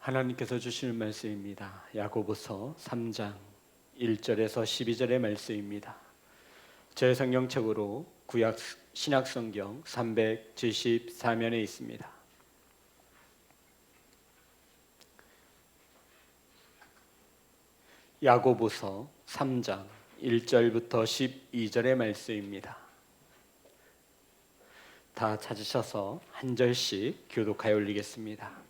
하나님께서 주시는 말씀입니다. 야고보서 3장 1절에서 12절의 말씀입니다. 제 성경책으로 구약 신약 성경 374면에 있습니다. 야고보서 3장 1절부터 12절의 말씀입니다. 다 찾으셔서 한 절씩 교독하여 올리겠습니다.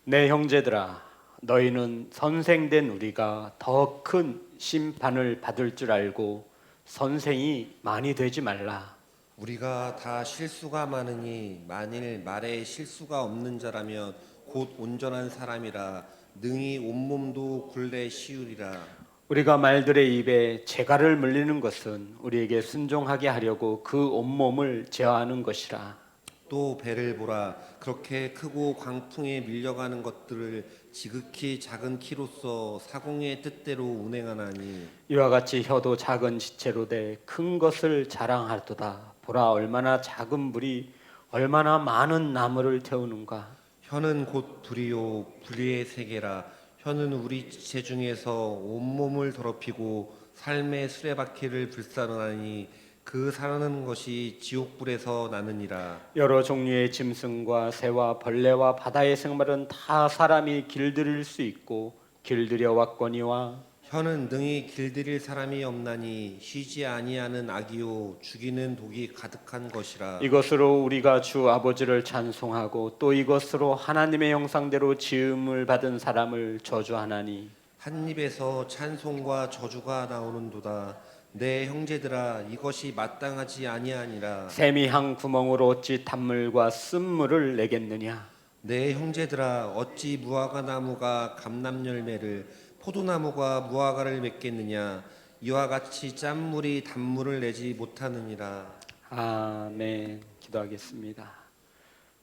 내 형제들아, 너희는 선생된 우리가 더 큰 심판을 받을 줄 알고 선생이 많이 되지 말라. 우리가 다 실수가 많으니 만일 말에 실수가 없는 자라면 곧 온전한 사람이라 능히 온몸도 굴레 씌우리라. 우리가 말들의 입에 재갈을 물리는 것은 우리에게 순종하게 하려고 그 온몸을 제어하는 것이라. 또 배를 보라. 그렇게 크고 광풍에 밀려가는 것들을 지극히 작은 키로서 사공의 뜻대로 운행하나니 이와 같이 혀도 작은 지체로 돼 큰 것을 자랑하도다. 보라, 얼마나 작은 불이 얼마나 많은 나무를 태우는가. 혀는 곧 불이요 불의의 세계라. 혀는 우리 지체 중에서 온몸을 더럽히고 삶의 수레바퀴를 불사르나니 그 사르는 것이 지옥불에서 나느니라. 여러 종류의 짐승과 새와 벌레와 바다의 생물은 다 사람이 길들일 수 있고 길들여 왔거니와 혀는 능히 길들일 사람이 없나니 쉬지 아니하는 악이요 죽이는 독이 가득한 것이라. 이것으로 우리가 주 아버지를 찬송하고 또 이것으로 하나님의 형상대로 지음을 받은 사람을 저주하나니 한 입에서 찬송과 저주가 나오는도다. 내 형제들아, 이것이 마땅하지 아니하니라. 샘이 한 구멍으로 어찌 단물과 쓴물을 내겠느냐. 내 형제들아, 어찌 무화과 나무가 감람 열매를 포도나무가 무화과를 맺겠느냐. 이와 같이 짠물이 단물을 내지 못하느니라. 아멘. 기도하겠습니다.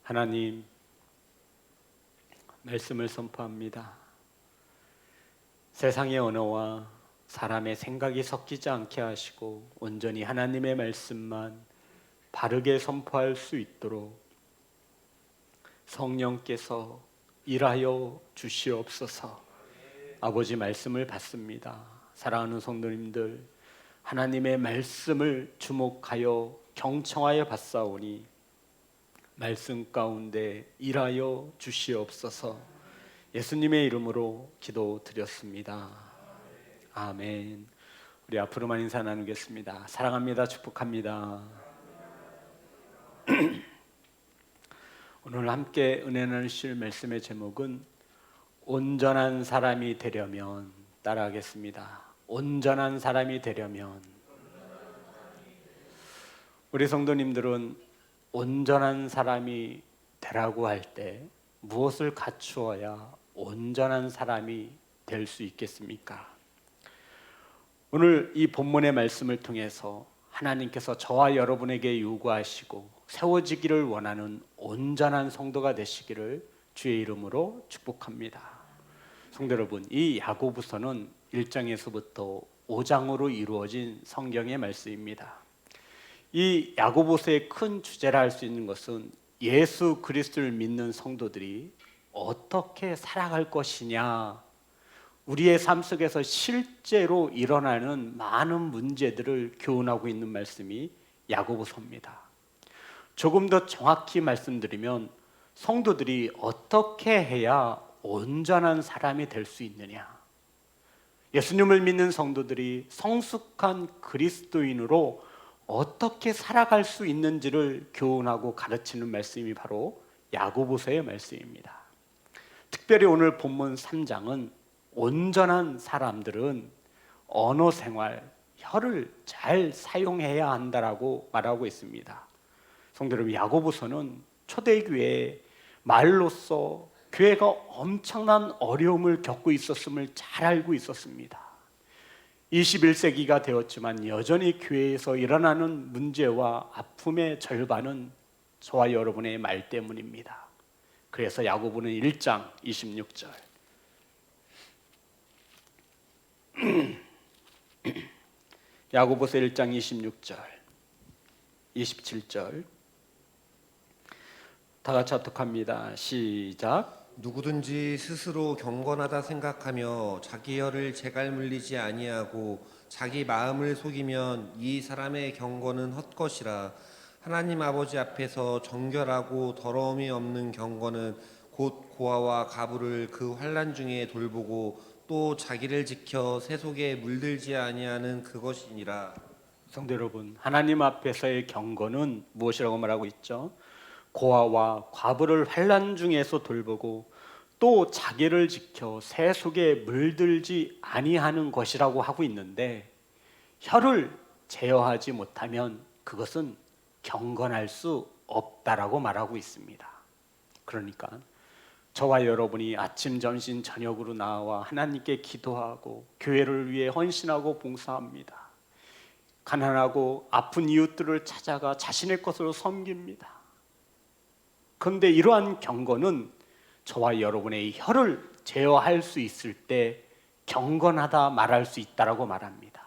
하나님, 말씀을 선포합니다. 세상의 언어와 사람의 생각이 섞이지 않게 하시고 온전히 하나님의 말씀만 바르게 선포할 수 있도록 성령께서 일하여 주시옵소서. 아버지 말씀을 받습니다. 사랑하는 성도님들, 하나님의 말씀을 주목하여 경청하여 받사오니 말씀 가운데 일하여 주시옵소서. 예수님의 이름으로 기도드렸습니다. 아멘. 우리 앞으로만 인사 나누겠습니다. 사랑합니다. 축복합니다. 오늘 함께 은혜 나누실 말씀의 제목은 온전한 사람이 되려면, 따라하겠습니다. 온전한 사람이 되려면. 우리 성도님들은 온전한 사람이 되라고 할 때 무엇을 갖추어야 온전한 사람이 될 수 있겠습니까? 오늘 이 본문의 말씀을 통해서 하나님께서 저와 여러분에게 요구하시고 세워지기를 원하는 온전한 성도가 되시기를 주의 이름으로 축복합니다. 성도 여러분, 이 야고보서는 1장에서부터 5장으로 이루어진 성경의 말씀입니다. 이 야고보서의 큰 주제라 할 수 있는 것은 예수 그리스도를 믿는 성도들이 어떻게 살아갈 것이냐, 우리의 삶 속에서 실제로 일어나는 많은 문제들을 교훈하고 있는 말씀이 야고보서입니다. 조금 더 정확히 말씀드리면 성도들이 어떻게 해야 온전한 사람이 될 수 있느냐, 예수님을 믿는 성도들이 성숙한 그리스도인으로 어떻게 살아갈 수 있는지를 교훈하고 가르치는 말씀이 바로 야고보서의 말씀입니다. 특별히 오늘 본문 3장은 온전한 사람들은 언어 생활, 혀를 잘 사용해야 한다라고 말하고 있습니다. 성도 여러분, 야고보서는 초대교회의 말로써 교회가 엄청난 어려움을 겪고 있었음을 잘 알고 있었습니다. 21세기가 되었지만 여전히 교회에서 일어나는 문제와 아픔의 절반은 저와 여러분의 말 때문입니다. 그래서 야고보는 1장 26절 야고보서 1장 26절 27절 다 같이 합독합니다. 시작. 누구든지 스스로 경건하다 생각하며 자기 혀를 재갈 물리지 아니하고 자기 마음을 속이면 이 사람의 경건은 헛것이라. 하나님 아버지 앞에서 정결하고 더러움이 없는 경건은 곧 고아와 가부를 그 환난 중에 돌보고 또 자기를 지켜 세 속에 물들지 아니하는 그것이니라. 성도 여러분, 하나님 앞에서의 경건은 무엇이라고 말하고 있죠? 고아와 과부를 환난 중에서 돌보고 또 자기를 지켜 새 속에 물들지 아니하는 것이라고 하고 있는데, 혀를 제어하지 못하면 그것은 경건할 수 없다라고 말하고 있습니다. 그러니까 저와 여러분이 아침, 점심, 저녁으로 나와 하나님께 기도하고 교회를 위해 헌신하고 봉사합니다. 가난하고 아픈 이웃들을 찾아가 자신의 것으로 섬깁니다. 그런데 이러한 경건은 저와 여러분의 혀를 제어할 수 있을 때 경건하다 말할 수 있다라고 말합니다.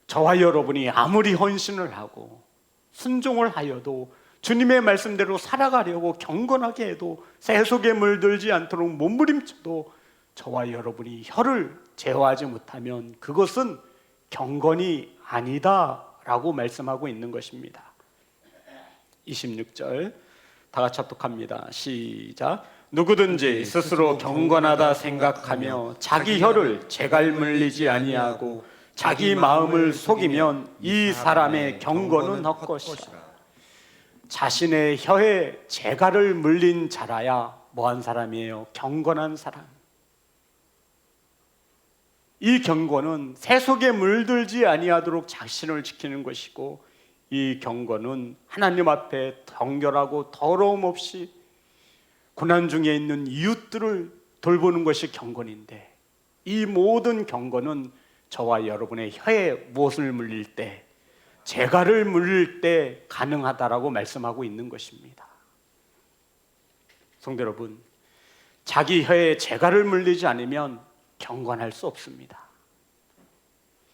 저와 여러분이 아무리 헌신을 하고 순종을 하여도 주님의 말씀대로 살아가려고 경건하게 해도 새 속에 물들지 않도록 몸부림쳐도 저와 여러분이 혀를 제어하지 못하면 그것은 경건이 아니다라고 말씀하고 있는 것입니다. 26절 다 같이 합독합니다. 시작. 누구든지 스스로 경건하다 생각하며 자기 혀를 재갈 물리지 아니하고 자기 마음을 속이면 이 사람의 경건은 헛것이라. 자신의 혀에 재갈을 물린 자라야 뭐한 사람이에요? 경건한 사람. 이 경건은 새 속에 물들지 아니하도록 자신을 지키는 것이고, 이 경건은 하나님 앞에 정결하고 더러움 없이 고난 중에 있는 이웃들을 돌보는 것이 경건인데, 이 모든 경건은 저와 여러분의 혀에 무엇을 물릴 때, 재갈을 물릴 때 가능하다라고 말씀하고 있는 것입니다. 성도 여러분, 자기 혀에 재갈을 물리지 않으면 경건할 수 없습니다.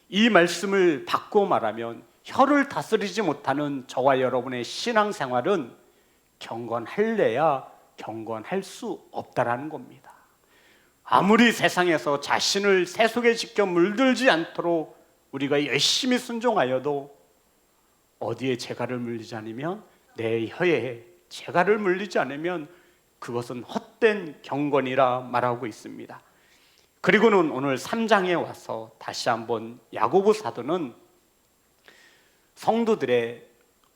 이 말씀을 바꾸어 말하면 혀를 다스리지 못하는 저와 여러분의 신앙생활은 경건할래야 경건할 수 없다라는 겁니다. 아무리 세상에서 자신을 새 속에 지켜 물들지 않도록 우리가 열심히 순종하여도 어디에 재갈을 물리지 않으면, 내 혀에 재갈을 물리지 않으면 그것은 헛된 경건이라 말하고 있습니다. 그리고는 오늘 3장에 와서 다시 한번 야고보 사도는 성도들의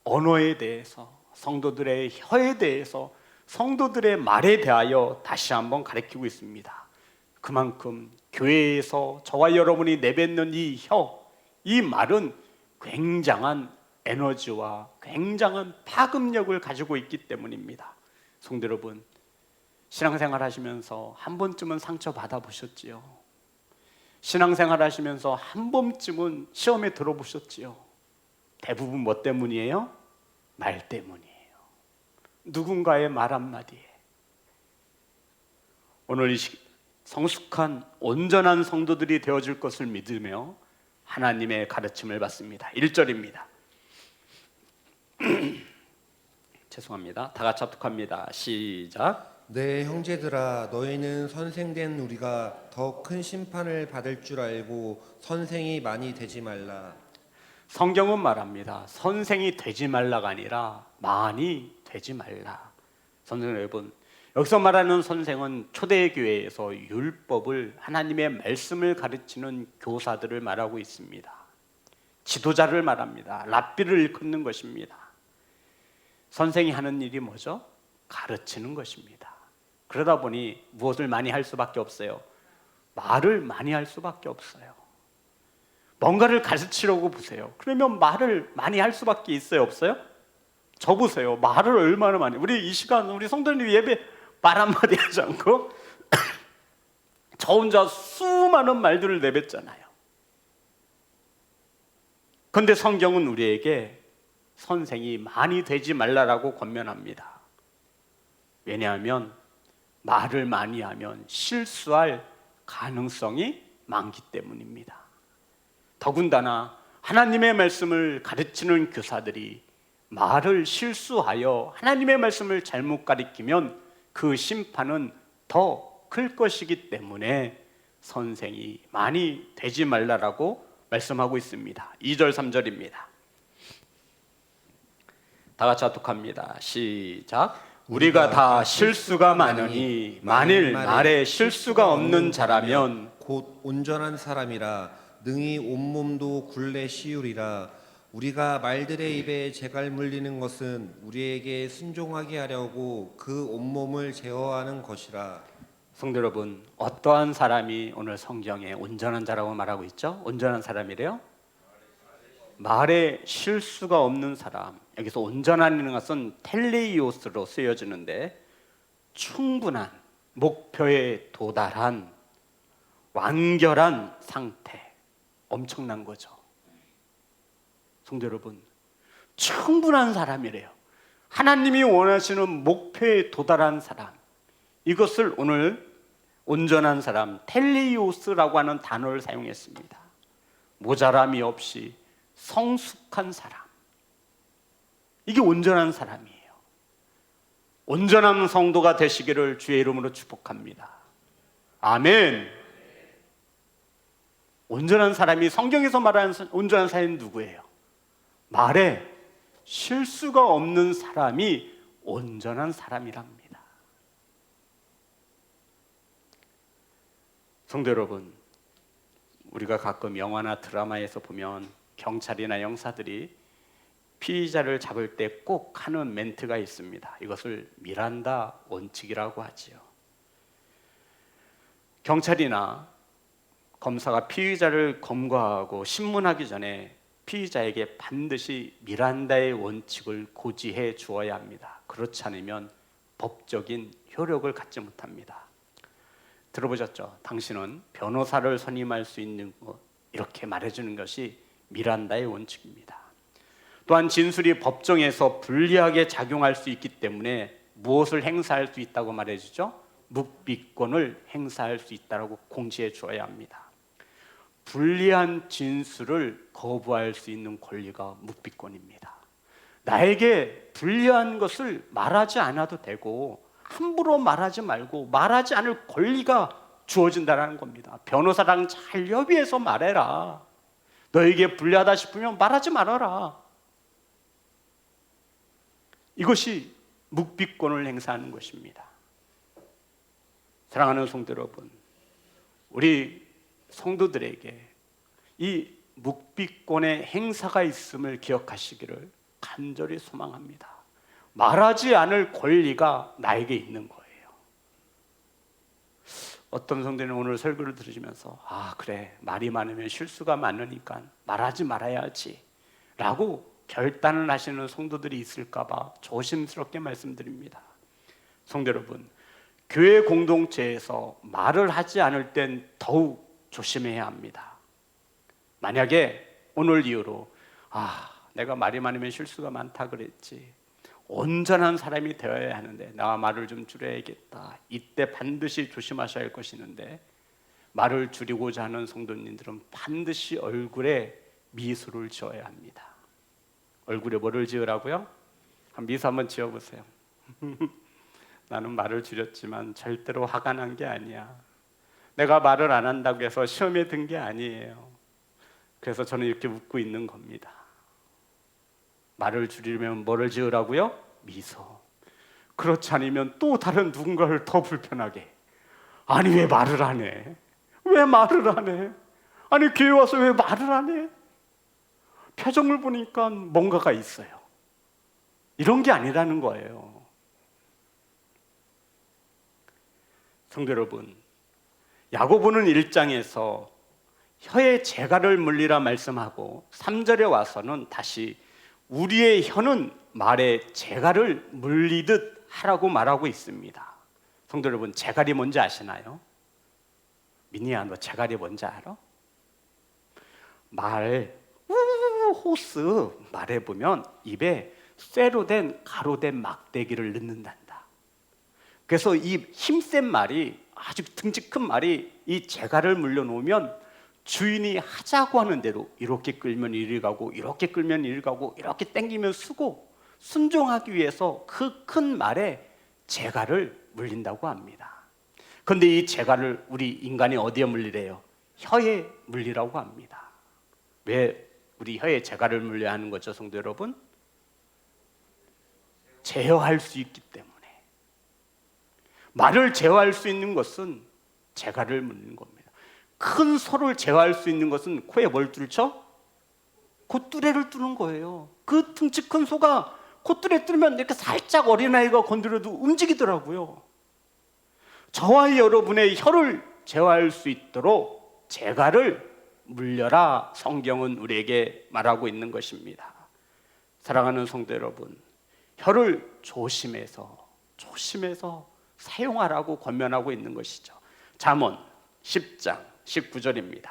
언어에 대해서, 성도들의 혀에 대해서, 성도들의 말에 대하여 다시 한번 가르치고 있습니다. 그만큼 교회에서 저와 여러분이 내뱉는 이 혀, 이 말은 굉장한 에너지와 굉장한 파급력을 가지고 있기 때문입니다. 성도 여러분, 신앙생활 하시면서 한 번쯤은 상처 받아보셨지요? 신앙생활 하시면서 한 번쯤은 시험에 들어보셨지요? 대부분 뭐 때문이에요? 말 때문이에요. 누군가의 말 한마디에. 오늘 이 성숙한 온전한 성도들이 되어줄 것을 믿으며 하나님의 가르침을 받습니다. 1절입니다. 죄송합니다. 다 같이 합독합니다. 시작. 내 형제들아, 너희는 선생된 우리가 더 큰 심판을 받을 줄 알고 선생이 많이 되지 말라. 성경은 말합니다. 선생이 되지 말라가 아니라 많이 되지 말라. 선생 여러분, 여기서 말하는 선생은 초대교회에서 율법을, 하나님의 말씀을 가르치는 교사들을 말하고 있습니다. 지도자를 말합니다. 랍비를 일컫는 것입니다. 선생이 하는 일이 뭐죠? 가르치는 것입니다. 그러다 보니 무엇을 많이 할 수밖에 없어요? 말을 많이 할 수밖에 없어요. 뭔가를 가르치려고 보세요. 그러면 말을 많이 할 수밖에 있어요, 없어요? 저 보세요. 말을 얼마나 많이. 우리 이 시간 우리 성도님 예배 말 한마디 하지 않고 저 혼자 수많은 말들을 내뱉잖아요. 그런데 성경은 우리에게 선생이 많이 되지 말라라고 권면합니다. 왜냐하면 말을 많이 하면 실수할 가능성이 많기 때문입니다. 더군다나 하나님의 말씀을 가르치는 교사들이 말을 실수하여 하나님의 말씀을 잘못 가르치면 그 심판은 더 클 것이기 때문에 선생이 많이 되지 말라라고 말씀하고 있습니다. 2절 3절입니다. 다 같이 합독합니다. 시작. 우리가 다 실수가 많으니 만일 말에 실수가 없는 자라면 곧 온전한 사람이라 능히 온몸도 굴레 씌우리라. 우리가 말들의 입에 재갈 물리는 것은 우리에게 순종하게 하려고 그 온몸을 제어하는 것이라. 성도 여러분, 어떠한 사람이 오늘 성경에 온전한 자라고 말하고 있죠? 온전한 사람이래요? 말에 실수가 없는 사람. 여기서 온전한 것은 텔레이오스로 쓰여지는데 충분한 목표에 도달한 완결한 상태. 엄청난 거죠. 성도 여러분, 충분한 사람이래요. 하나님이 원하시는 목표에 도달한 사람. 이것을 오늘 온전한 사람, 텔레이오스라고 하는 단어를 사용했습니다. 모자람이 없이 성숙한 사람. 이게 온전한 사람이에요. 온전한 성도가 되시기를 주의 이름으로 축복합니다. 아멘. 온전한 사람이, 성경에서 말하는 온전한 사람이 누구예요? 말에 실수가 없는 사람이 온전한 사람이랍니다. 성도 여러분, 우리가 가끔 영화나 드라마에서 보면 경찰이나 형사들이 피의자를 잡을 때 꼭 하는 멘트가 있습니다. 이것을 미란다 원칙이라고 하지요. 경찰이나 검사가 피의자를 검거하고 신문하기 전에 피의자에게 반드시 미란다의 원칙을 고지해 주어야 합니다. 그렇지 않으면 법적인 효력을 갖지 못합니다. 들어보셨죠? 당신은 변호사를 선임할 수 있는 것, 이렇게 말해주는 것이 미란다의 원칙입니다. 또한 진술이 법정에서 불리하게 작용할 수 있기 때문에 무엇을 행사할 수 있다고 말해주죠? 묵비권을 행사할 수 있다고 공지해 주어야 합니다. 불리한 진술을 거부할 수 있는 권리가 묵비권입니다. 나에게 불리한 것을 말하지 않아도 되고 함부로 말하지 말고 말하지 않을 권리가 주어진다는 겁니다. 변호사랑 잘 협의해서 말해라. 너에게 불리하다 싶으면 말하지 말아라. 이것이 묵비권을 행사하는 것입니다. 사랑하는 성도 여러분, 우리 성도들에게 이 묵비권의 행사가 있음을 기억하시기를 간절히 소망합니다. 말하지 않을 권리가 나에게 있는 거예요. 어떤 성도는 오늘 설교를 들으시면서 그래, 말이 많으면 실수가 많으니까 말하지 말아야지 라고 결단을 하시는 성도들이 있을까 봐 조심스럽게 말씀드립니다. 성도 여러분, 교회 공동체에서 말을 하지 않을 땐 더욱 조심해야 합니다. 만약에 오늘 이후로 내가 말이 많으면 실수가 많다 그랬지, 온전한 사람이 되어야 하는데 나 말을 좀 줄여야겠다, 이때 반드시 조심하셔야 할 것이 있는데, 말을 줄이고자 하는 성도님들은 반드시 얼굴에 미소를 지어야 합니다. 얼굴에 뭐를 지으라고요? 미소 한번 지어보세요. 나는 말을 줄였지만 절대로 화가 난 게 아니야. 내가 말을 안 한다고 해서 시험에 든 게 아니에요. 그래서 저는 이렇게 웃고 있는 겁니다. 말을 줄이려면 뭐를 지으라고요? 미소. 그렇지 않으면 또 다른 누군가를 더 불편하게. 아니 왜 말을 안 해? 왜 말을 안 해? 아니 교회 와서 왜 말을 안 해? 표정을 보니까 뭔가가 있어요. 이런 게 아니라는 거예요. 성도 여러분, 야고보는 1장에서 혀의 재갈을 물리라 말씀하고 3절에 와서는 다시 우리의 혀는 말에 재갈을 물리듯 하라고 말하고 있습니다. 성도 여러분, 재갈이 뭔지 아시나요? 민희야, 너 재갈이 뭔지 알아? 호스 말해 보면 입에 쇠로 된 가로 된 막대기를 넣는단다. 그래서 이 힘센 말이, 아주 등치 큰 말이 이 재갈을 물려놓으면 주인이 하자고 하는 대로 이렇게 끌면 이리 가고 이렇게 끌면 이리 가고 이렇게 당기면 쓰고 순종하기 위해서 그 큰 말에 재갈을 물린다고 합니다. 근데 이 재갈을 우리 인간이 어디에 물리래요? 혀에 물리라고 합니다. 왜 우리 혀에 재갈을 물려야 하는 거죠, 성도 여러분? 제어할 수 있기 때문에. 말을 제어할 수 있는 것은 재갈을 물는 겁니다. 큰 소를 제어할 수 있는 것은 코에 뭘 뚫죠? 콧뚜레를 뚫는 거예요. 그 등치 큰 소가 콧뚜레 뚫으면 이렇게 살짝 어린아이가 건드려도 움직이더라고요. 저와 여러분의 혀를 제어할 수 있도록 재갈을 물려라, 성경은 우리에게 말하고 있는 것입니다. 사랑하는 성도 여러분, 혀를 조심해서 사용하라고 권면하고 있는 것이죠. 잠언 10장 19절입니다.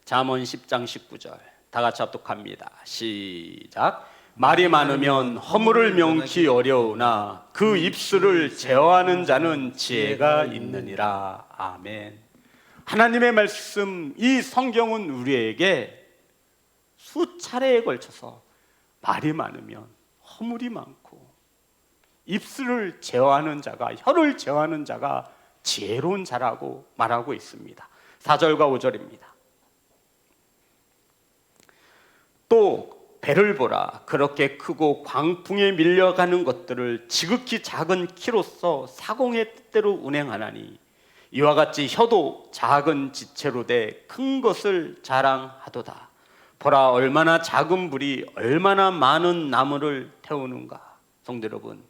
잠언 10장 19절 다 같이 합독합니다. 시작. 말이 많으면 허물을 명키 어려우나 그 입술을 제어하는 자는 지혜가 있느니라. 아멘. 하나님의 말씀, 이 성경은 우리에게 수차례에 걸쳐서 말이 많으면 허물이 많고 입술을 제어하는 자가, 혀를 제어하는 자가 지혜로운 자라고 말하고 있습니다. 4절과 5절입니다. 또 배를 보라. 그렇게 크고 광풍에 밀려가는 것들을 지극히 작은 키로서 사공의 뜻대로 운행하나니 이와 같이 혀도 작은 지체로 돼 큰 것을 자랑하도다. 보라, 얼마나 작은 불이 얼마나 많은 나무를 태우는가. 성도 여러분,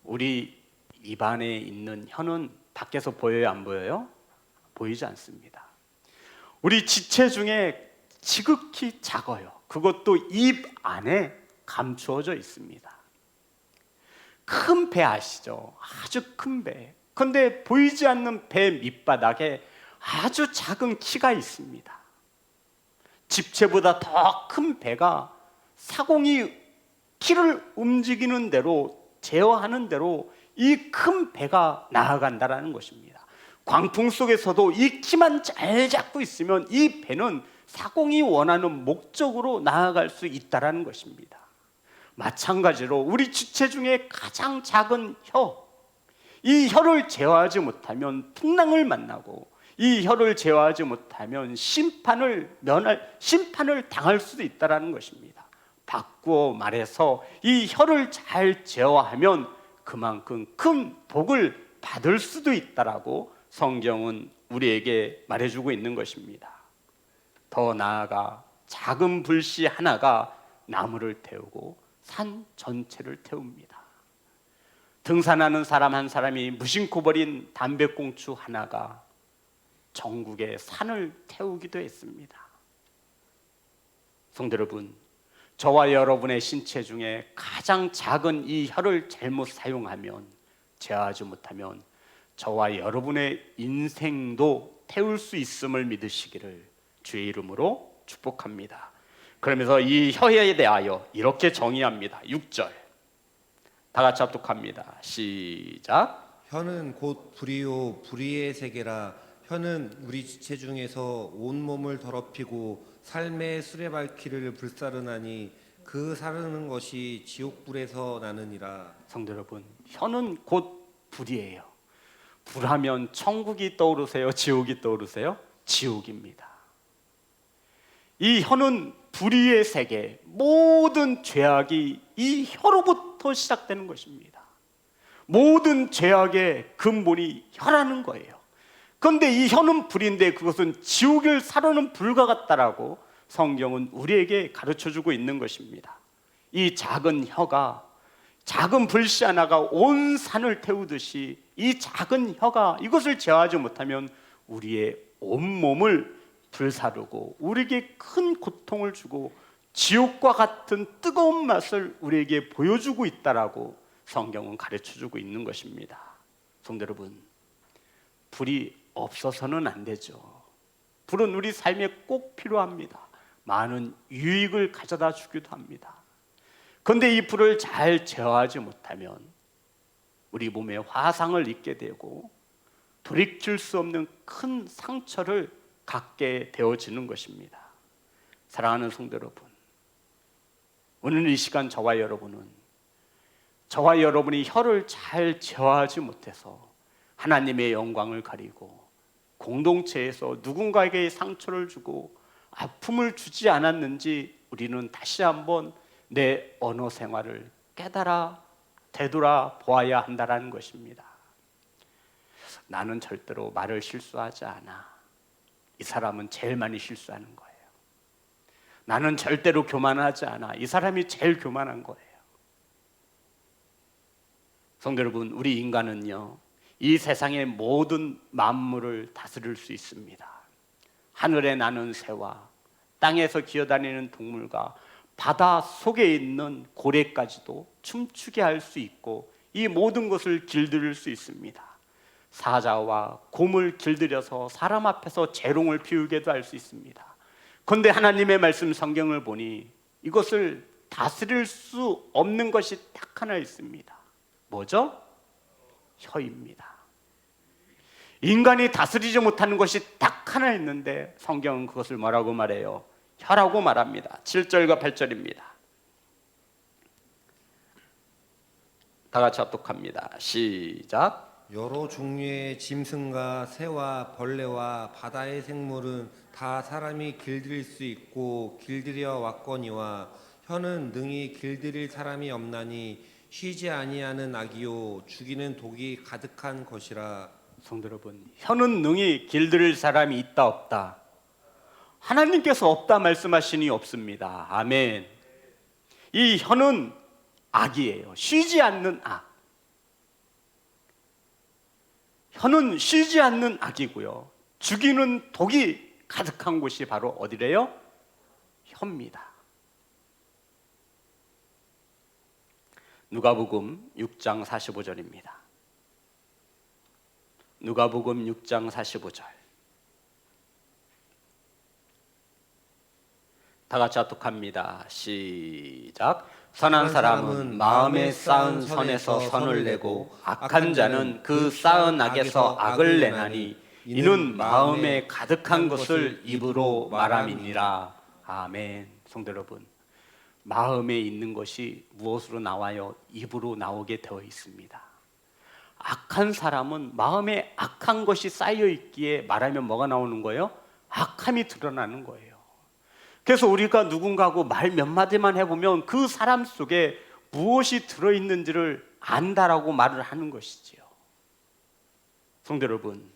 우리 입안에 있는 혀는 밖에서 보여요, 안 보여요? 보이지 않습니다. 우리 지체 중에 지극히 작아요. 그것도 입 안에 감추어져 있습니다. 큰 배 아시죠? 아주 큰 배. 그런데 보이지 않는 배 밑바닥에 아주 작은 키가 있습니다. 집체보다 더 큰 배가 사공이 키를 움직이는 대로, 제어하는 대로 이 큰 배가 나아간다는 것입니다. 광풍 속에서도 이 키만 잘 잡고 있으면 이 배는 사공이 원하는 목적으로 나아갈 수 있다는 것입니다. 마찬가지로 우리 지체 중에 가장 작은 혀, 이 혀를 제어하지 못하면 풍랑을 만나고 이 혀를 제어하지 못하면 심판을 당할 수도 있다는 것입니다. 바꾸어 말해서 이 혀를 잘 제어하면 그만큼 큰 복을 받을 수도 있다라고 성경은 우리에게 말해주고 있는 것입니다. 더 나아가 작은 불씨 하나가 나무를 태우고 산 전체를 태웁니다. 등산하는 사람 한 사람이 무심코 버린 담배꽁초 하나가 전국의 산을 태우기도 했습니다. 성도 여러분, 저와 여러분의 신체 중에 가장 작은 이 혀를 잘못 사용하면, 제어하지 못하면 저와 여러분의 인생도 태울 수 있음을 믿으시기를 주의 이름으로 축복합니다. 그러면서 이 혀에 대하여 이렇게 정의합니다. 6절 다 같이 합독합니다. 시작. 혀는 곧 불이요 불의의 세계라. 혀는 우리 지체 중에서 온 몸을 더럽히고 삶의 수레바퀴를 불사르나니 그 사르는 것이 지옥불에서 나느니라. 성도 여러분, 혀는 곧 불이에요. 불하면 천국이 떠오르세요? 지옥이 떠오르세요? 지옥입니다. 이 혀는 불의의 세계, 모든 죄악이 이 혀로부터 시작되는 것입니다. 모든 죄악의 근본이 혀라는 거예요. 그런데 이 혀는 불인데 그것은 지옥을 사르는 불과 같다라고 성경은 우리에게 가르쳐주고 있는 것입니다. 이 작은 혀가, 작은 불씨 하나가 온 산을 태우듯이 이 작은 혀가 이것을 제어하지 못하면 우리의 온몸을 불사르고 우리에게 큰 고통을 주고 지옥과 같은 뜨거운 맛을 우리에게 보여주고 있다라고 성경은 가르쳐주고 있는 것입니다. 성도 여러분, 불이 없어서는 안 되죠. 불은 우리 삶에 꼭 필요합니다. 많은 유익을 가져다 주기도 합니다. 그런데 이 불을 잘 제어하지 못하면 우리 몸에 화상을 입게 되고 돌이킬 수 없는 큰 상처를 갖게 되어지는 것입니다. 사랑하는 성도 여러분, 오늘 이 시간 저와 여러분이 혀를 잘 제어하지 못해서 하나님의 영광을 가리고 공동체에서 누군가에게 상처를 주고 아픔을 주지 않았는지 우리는 다시 한번 내 언어 생활을 깨달아 되돌아 보아야 한다는 것입니다. 나는 절대로 말을 실수하지 않아. 이 사람은 제일 많이 실수하는 거예요. 나는 절대로 교만하지 않아. 이 사람이 제일 교만한 거예요. 성도 여러분, 우리 인간은요, 이 세상의 모든 만물을 다스릴 수 있습니다. 하늘에 나는 새와 땅에서 기어다니는 동물과 바다 속에 있는 고래까지도 춤추게 할 수 있고 이 모든 것을 길들일 수 있습니다. 사자와 곰을 길들여서 사람 앞에서 재롱을 피우게도 할 수 있습니다. 그런데 하나님의 말씀 성경을 보니 이것을 다스릴 수 없는 것이 딱 하나 있습니다. 뭐죠? 혀입니다. 인간이 다스리지 못하는 것이 딱 하나 있는데 성경은 그것을 뭐라고 말해요? 혀라고 말합니다. 7절과 8절입니다. 다 같이 합독합니다. 시작. 여러 종류의 짐승과 새와 벌레와 바다의 생물은 다 사람이 길들일 수 있고 길들여 왔거니와 혀는 능히 길들일 사람이 없나니 쉬지 아니하는 악이요 죽이는 독이 가득한 것이라. 성도 여러분, 혀는 능히 길들일 사람이 있다 없다? 하나님께서 없다 말씀하시니 없습니다. 아멘. 이 혀는 악이에요. 쉬지 않는 악. 혀는 쉬지 않는 악이고요, 죽이는 독이 가득한 곳이 바로 어디래요? 혀입니다. 누가복음 6장 45절입니다. 누가복음 6장 45절. 다 같이 합독합니다. 시작. 선한 사람은 마음에 쌓은 선에서 선을 내고 악한 자는 그 쌓은 악에서 악을 내나니 이는 마음에 가득한 것을 입으로 말함이니라. 아멘. 성도 여러분, 마음에 있는 것이 무엇으로 나와요? 입으로 나오게 되어 있습니다. 악한 사람은 마음에 악한 것이 쌓여 있기에 말하면 뭐가 나오는 거예요? 악함이 드러나는 거예요. 그래서 우리가 누군가하고 말 몇 마디만 해보면 그 사람 속에 무엇이 들어있는지를 안다라고 말을 하는 것이지요. 성도 여러분,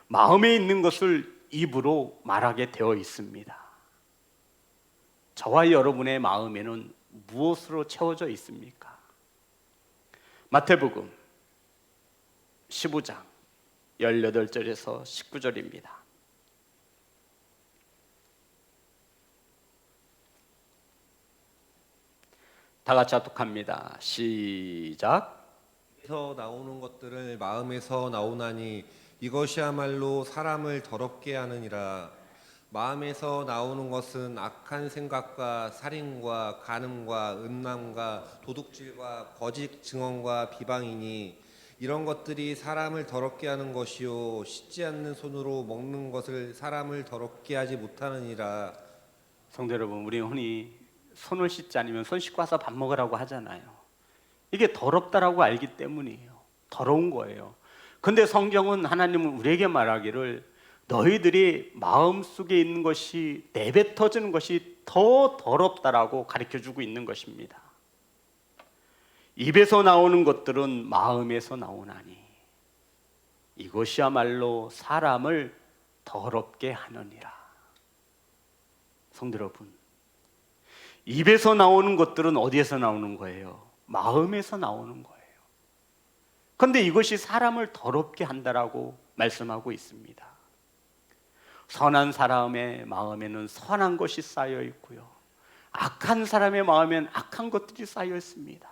마음에 있는 것을 입으로 말하게 되어 있습니다. 저와 여러분의 마음에는 무엇으로 채워져 있습니까? 마태복음 15장 18절에서 19절입니다. 다 같이 합독합니다. 시작. 에서 나오는 것들을 마음에서 나오나니 이것이야말로 사람을 더럽게 하느니라. 마음에서 나오는 것은 악한 생각과 살인과 간음과 음란과 도둑질과 거짓 증언과 비방이니 이런 것들이 사람을 더럽게 하는 것이요 씻지 않는 손으로 먹는 것을 사람을 더럽게 하지 못하느니라. 성도 여러분, 우리 흔히 손을 씻지 않으면 손 씻고 와서 밥 먹으라고 하잖아요. 이게 더럽다라고 알기 때문이에요. 더러운 거예요. 근데 성경은 하나님은 우리에게 말하기를 너희들이 마음속에 있는 것이 내뱉어지는 것이 더 더럽다라고 가르쳐주고 있는 것입니다. 입에서 나오는 것들은 마음에서 나오나니 이것이야말로 사람을 더럽게 하느니라. 성도 여러분, 입에서 나오는 것들은 어디에서 나오는 거예요? 마음에서 나오는 거예요. 그런데 이것이 사람을 더럽게 한다라고 말씀하고 있습니다. 선한 사람의 마음에는 선한 것이 쌓여 있고요, 악한 사람의 마음에는 악한 것들이 쌓여 있습니다.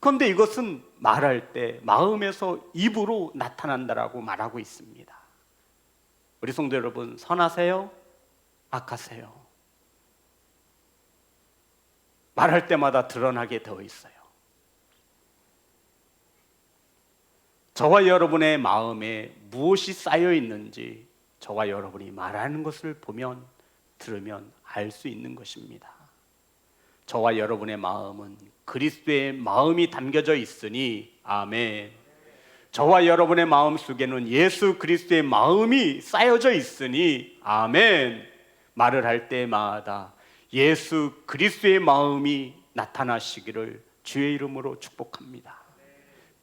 그런데 이것은 말할 때 마음에서 입으로 나타난다라고 말하고 있습니다. 우리 성도 여러분, 선하세요? 악하세요? 말할 때마다 드러나게 되어 있어요. 저와 여러분의 마음에 무엇이 쌓여 있는지 저와 여러분이 말하는 것을 보면 들으면 알 수 있는 것입니다. 저와 여러분의 마음은 그리스도의 마음이 담겨져 있으니 아멘. 저와 여러분의 마음 속에는 예수 그리스도의 마음이 쌓여져 있으니 아멘. 말을 할 때마다 예수 그리스도의 마음이 나타나시기를 주의 이름으로 축복합니다.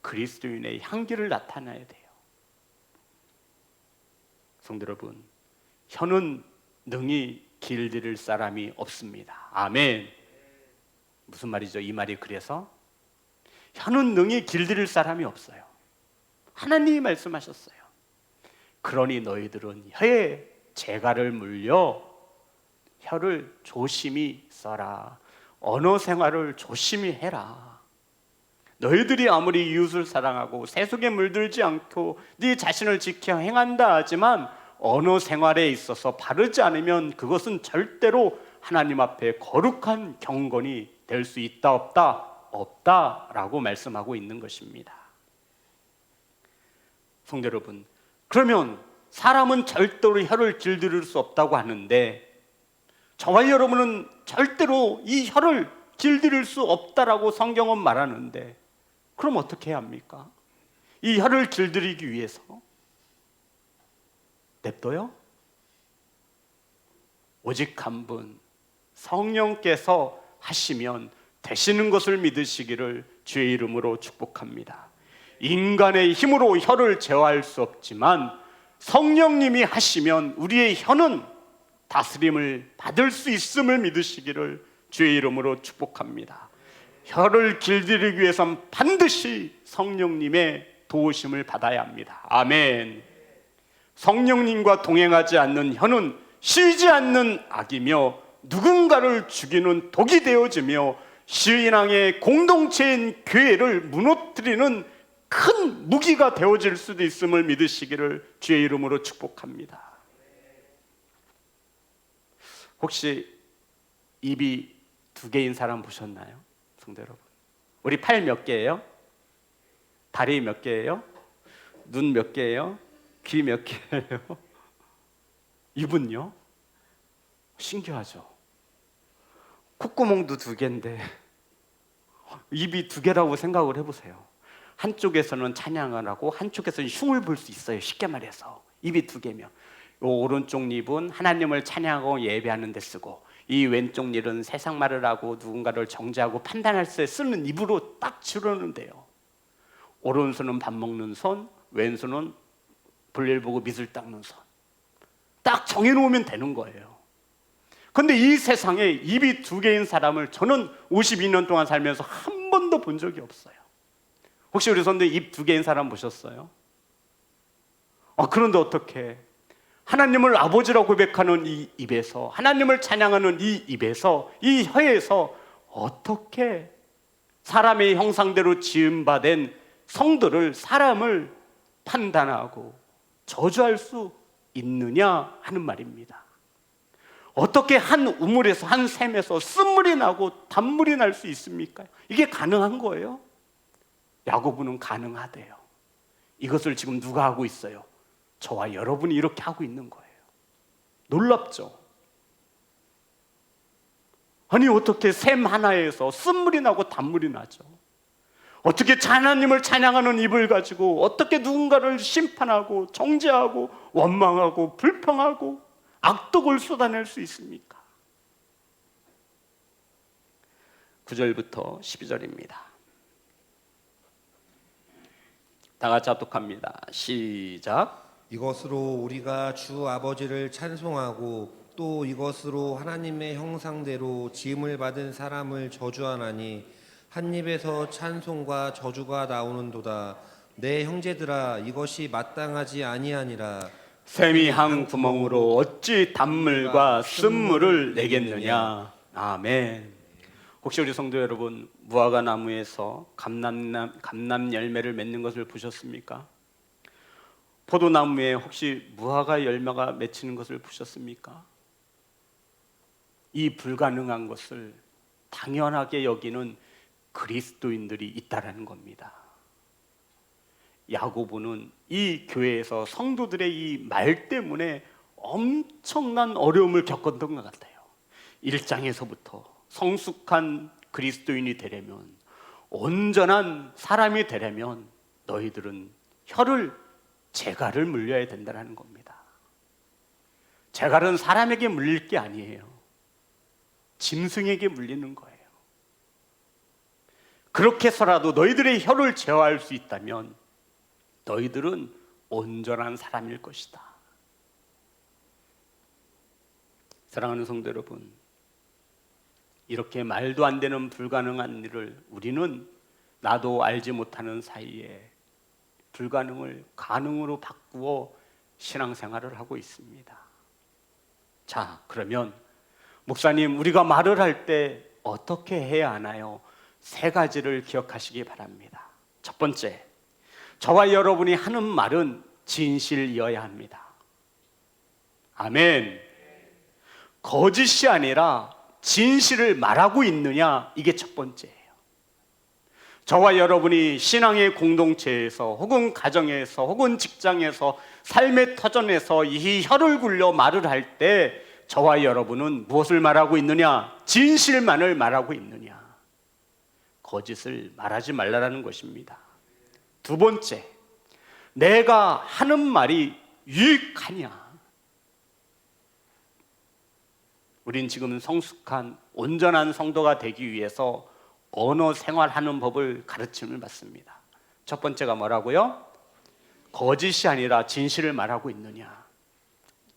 그리스도인의 향기를 나타내야 돼요. 성도 여러분, 혀는 능히 길들일 사람이 없습니다. 아멘. 무슨 말이죠? 이 말이 그래서 혀는 능히 길들일 사람이 없어요. 하나님이 말씀하셨어요. 그러니 너희들은 혀에 재갈을 물려 혀를 조심히 써라. 언어 생활을 조심히 해라. 너희들이 아무리 이웃을 사랑하고 세속에 물들지 않고 네 자신을 지켜 행한다 하지만 언어 생활에 있어서 바르지 않으면 그것은 절대로 하나님 앞에 거룩한 경건이 될 수 있다 없다? 없다라고 말씀하고 있는 것입니다. 성도 여러분, 그러면 사람은 절대로 혀를 길들일 수 없다고 하는데 저와 여러분은 절대로 이 혀를 길들일 수 없다라고 성경은 말하는데 그럼 어떻게 해야 합니까? 이 혀를 길들이기 위해서 냅둬요? 오직 한 분 성령께서 하시면 되시는 것을 믿으시기를 주의 이름으로 축복합니다. 인간의 힘으로 혀를 제어할 수 없지만 성령님이 하시면 우리의 혀는 다스림을 받을 수 있음을 믿으시기를 주의 이름으로 축복합니다. 혀를 길들이기 위해서는 반드시 성령님의 도우심을 받아야 합니다. 아멘. 성령님과 동행하지 않는 혀는 쉬지 않는 악이며 누군가를 죽이는 독이 되어지며 신앙의 공동체인 교회를 무너뜨리는 큰 무기가 되어질 수도 있음을 믿으시기를 주의 이름으로 축복합니다. 혹시 입이 2개인 사람 보셨나요? 성도 여러분, 우리 팔 몇 개예요? 다리 몇 개예요? 눈 몇 개예요? 귀 몇 개예요? 입은요? 신기하죠? 콧구멍도 2개인데 입이 2개라고 생각을 해보세요. 한쪽에서는 찬양을 하고 한쪽에서는 흉을 볼 수 있어요. 쉽게 말해서 입이 2개면 요 오른쪽 입은 하나님을 찬양하고 예배하는 데 쓰고 이 왼쪽 입은 세상 말을 하고 누군가를 정죄하고 판단할 때 쓰는 입으로 딱 지르는데요. 오른손은 밥 먹는 손, 왼손은 볼일 보고 미술 닦는 손. 딱 정해놓으면 되는 거예요. 그런데 이 세상에 입이 2개인 사람을 저는 52년 동안 살면서 한 번도 본 적이 없어요. 혹시 우리 선생님 입 2개인 사람 보셨어요? 그런데 어떻게 하나님을 아버지라고 고백하는 이 입에서, 하나님을 찬양하는 이 입에서, 이 혀에서 어떻게 사람의 형상대로 지음받은 성도를, 사람을 판단하고 저주할 수 있느냐 하는 말입니다. 어떻게 한 우물에서, 한 샘에서 쓴물이 나고 단물이 날 수 있습니까? 이게 가능한 거예요? 야고보는 가능하대요. 이것을 지금 누가 하고 있어요? 저와 여러분이 이렇게 하고 있는 거예요. 놀랍죠? 아니 어떻게 샘 하나에서 쓴물이 나고 단물이 나죠? 어떻게 하나님을 찬양하는 입을 가지고 어떻게 누군가를 심판하고 정죄하고 원망하고 불평하고 악독을 쏟아낼 수 있습니까? 9절부터 12절입니다. 다 같이 합독합니다. 시작. 이것으로 우리가 주 아버지를 찬송하고 또 이것으로 하나님의 형상대로 지음을 받은 사람을 저주하나니 한 입에서 찬송과 저주가 나오는도다. 내 형제들아, 이것이 마땅하지 아니하니라. 샘이 한 구멍으로 어찌 단물과 쓴물을 내겠느냐. 아멘. 혹시 우리 성도 여러분, 무화과 나무에서 감람 열매를 맺는 것을 보셨습니까? 포도나무에 혹시 무화과 열매가 맺히는 것을 보셨습니까? 이 불가능한 것을 당연하게 여기는 그리스도인들이 있다라는 겁니다. 야고보는 이 교회에서 성도들의 이 말 때문에 엄청난 어려움을 겪었던 것 같아요. 1장에서부터 성숙한 그리스도인이 되려면, 온전한 사람이 되려면 너희들은 혀를, 재갈을 물려야 된다는 겁니다. 재갈은 사람에게 물릴 게 아니에요. 짐승에게 물리는 거예요. 그렇게 해서라도 너희들의 혀를 제어할 수 있다면 너희들은 온전한 사람일 것이다. 사랑하는 성도 여러분, 이렇게 말도 안 되는 불가능한 일을 우리는 나도 알지 못하는 사이에 불가능을 가능으로 바꾸어 신앙생활을 하고 있습니다. 자, 그러면 목사님, 우리가 말을 할 때 어떻게 해야 하나요? 3가지를 기억하시기 바랍니다. 첫 번째, 저와 여러분이 하는 말은 진실이어야 합니다. 아멘. 거짓이 아니라 진실을 말하고 있느냐, 이게 첫 번째예요. 저와 여러분이 신앙의 공동체에서 혹은 가정에서 혹은 직장에서 삶의 터전에서 이 혀를 굴려 말을 할 때 저와 여러분은 무엇을 말하고 있느냐? 진실만을 말하고 있느냐? 거짓을 말하지 말라는 것입니다. 두 번째, 내가 하는 말이 유익하냐? 우린 지금 성숙한 온전한 성도가 되기 위해서 언어 생활하는 법을 가르침을 받습니다. 첫 번째가 뭐라고요? 거짓이 아니라 진실을 말하고 있느냐.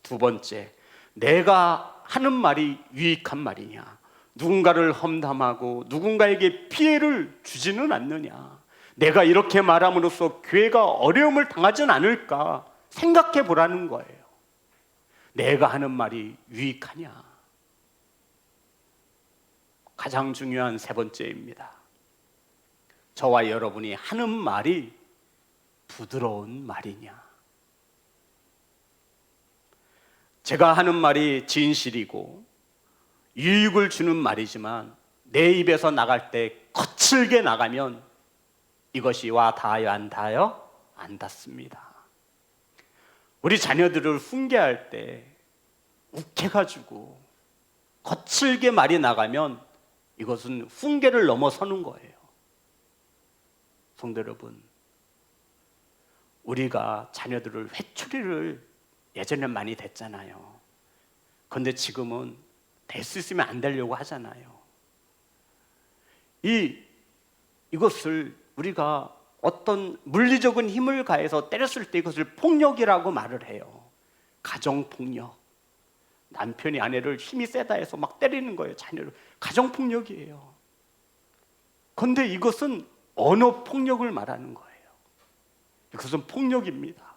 두 번째, 내가 하는 말이 유익한 말이냐. 누군가를 험담하고 누군가에게 피해를 주지는 않느냐. 내가 이렇게 말함으로써 교회가 어려움을 당하진 않을까 생각해 보라는 거예요. 내가 하는 말이 유익하냐. 가장 중요한 3번째입니다. 저와 여러분이 하는 말이 부드러운 말이냐. 제가 하는 말이 진실이고 유익을 주는 말이지만 내 입에서 나갈 때 거칠게 나가면 이것이 와 닿아요, 안 닿아요? 안 닿습니다. 우리 자녀들을 훈계할 때 욱해가지고 거칠게 말이 나가면 이것은 훈계를 넘어서는 거예요. 성도 여러분, 우리가 자녀들을 회초리를 예전에 많이 댔잖아요. 그런데 지금은 될 수 있으면 안 되려고 하잖아요. 이것을 우리가 어떤 물리적인 힘을 가해서 때렸을 때 이것을 폭력이라고 말을 해요. 가정폭력. 남편이 아내를 힘이 세다 해서 막 때리는 거예요, 자녀를. 가정폭력이에요. 그런데 이것은 언어폭력을 말하는 거예요. 이것은 폭력입니다.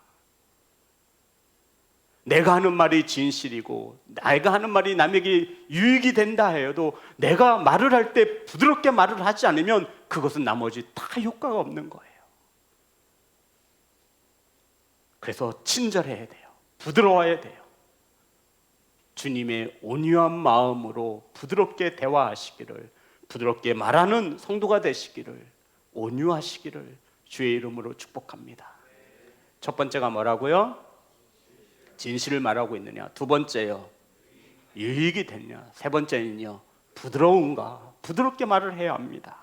내가 하는 말이 진실이고 내가 하는 말이 남에게 유익이 된다 해도 내가 말을 할 때 부드럽게 말을 하지 않으면 그것은 나머지 다 효과가 없는 거예요. 그래서 친절해야 돼요. 부드러워야 돼요. 주님의 온유한 마음으로 부드럽게 대화하시기를, 부드럽게 말하는 성도가 되시기를, 온유하시기를 주의 이름으로 축복합니다. 첫 번째가 뭐라고요? 진실을 말하고 있느냐. 두 번째요, 유익이 됐냐. 세 번째는요, 부드러운가. 부드럽게 말을 해야 합니다.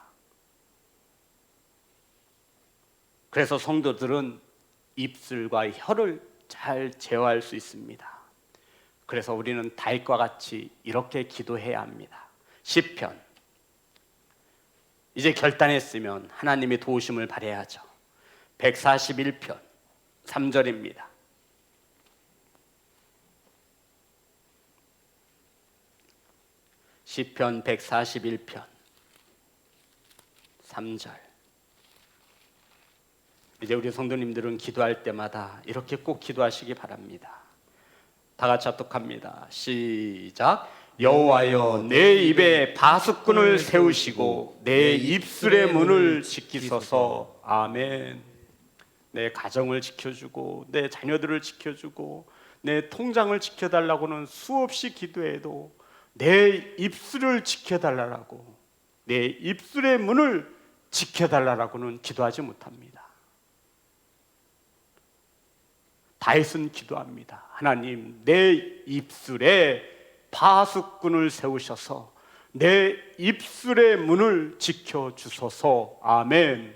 그래서 성도들은 입술과 혀를 잘 제어할 수 있습니다. 그래서 우리는 다윗과 같이 이렇게 기도해야 합니다. 시편, 이제 결단했으면 하나님의 도우심을 바라야죠. 141편 3절입니다. 시편 141편 3절. 이제 우리 성도님들은 기도할 때마다 이렇게 꼭 기도하시기 바랍니다. 다 같이 합독합니다. 시작. 여호와여, 내 입에 바수꾼을 세우시고 내 입술의 문을 지키소서. 아멘. 내 가정을 지켜주고 내 자녀들을 지켜주고 내 통장을 지켜달라고는 수없이 기도해도 내 입술을 지켜달라고, 내 입술의 문을 지켜달라고는 기도하지 못합니다. 다윗은 기도합니다. 하나님, 내 입술에 바수꾼을 세우셔서 내 입술의 문을 지켜주소서. 아멘.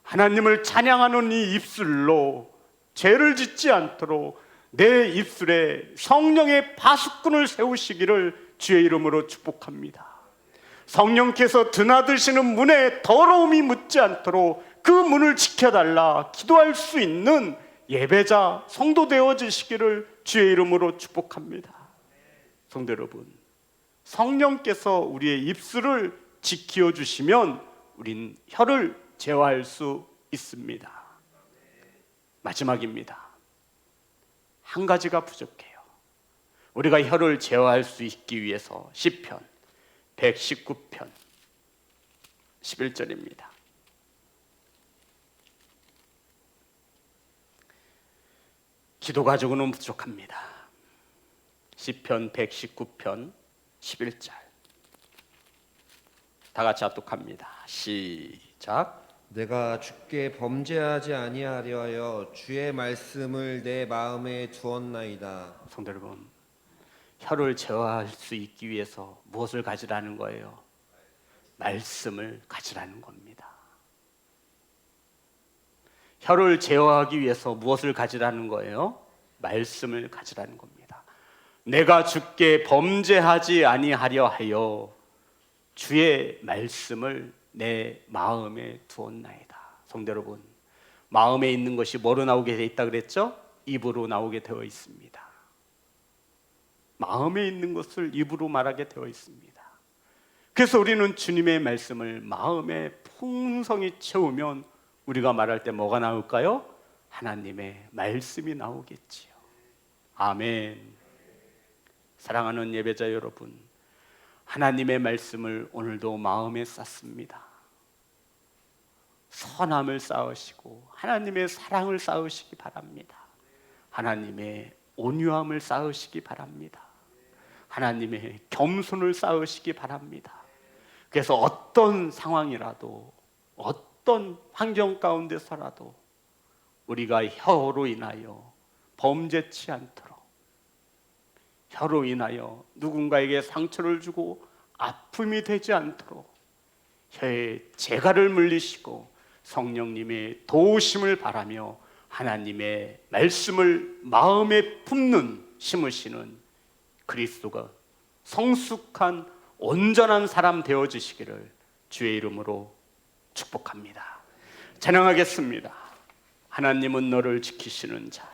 하나님을 찬양하는 이 입술로 죄를 짓지 않도록 내 입술에 성령의 파수꾼을 세우시기를 주의 이름으로 축복합니다. 성령께서 드나드시는 문에 더러움이 묻지 않도록 그 문을 지켜달라 기도할 수 있는 예배자, 성도 되어지시기를 주의 이름으로 축복합니다. 성도 여러분, 성령께서 우리의 입술을 지켜주시면 우린 혀를 제어할 수 있습니다. 마지막입니다. 한 가지가 부족해요. 우리가 혀를 제어할 수 있기 위해서 시편 119편 11절입니다. 기도 가지고는 부족합니다. 시편 119편 11절 다 같이 합독합니다. 시작. 내가 주께 범죄하지 아니하려 하여 주의 말씀을 내 마음에 두었나이다. 성도 여러분, 혀를 제어할 수 있기 위해서 무엇을 가지라는 거예요? 말씀을 가지라는 겁니다. 혀를 제어하기 위해서 무엇을 가지라는 거예요? 말씀을 가지라는 겁니다. 내가 주께 범죄하지 아니하려 하여 주의 말씀을 내 마음에 두었나이다. 성도 여러분, 마음에 있는 것이 뭐로 나오게 돼 있다 그랬죠? 입으로 나오게 되어 있습니다. 마음에 있는 것을 입으로 말하게 되어 있습니다. 그래서 우리는 주님의 말씀을 마음에 풍성히 채우면 우리가 말할 때 뭐가 나올까요? 하나님의 말씀이 나오겠지요. 아멘. 사랑하는 예배자 여러분, 하나님의 말씀을 오늘도 마음에 쌓습니다. 선함을 쌓으시고 하나님의 사랑을 쌓으시기 바랍니다. 하나님의 온유함을 쌓으시기 바랍니다. 하나님의 겸손을 쌓으시기 바랍니다. 그래서 어떤 상황이라도 어떤 환경 가운데서라도 우리가 혀로 인하여 범죄치 않도록, 혀로 인하여 누군가에게 상처를 주고 아픔이 되지 않도록 혀의 재갈을 물리시고 성령님의 도우심을 바라며 하나님의 말씀을 마음에 품는, 심으시는 그리스도가 성숙한 온전한 사람 되어지시기를 주의 이름으로 축복합니다. 찬양하겠습니다. 하나님은 너를 지키시는 자.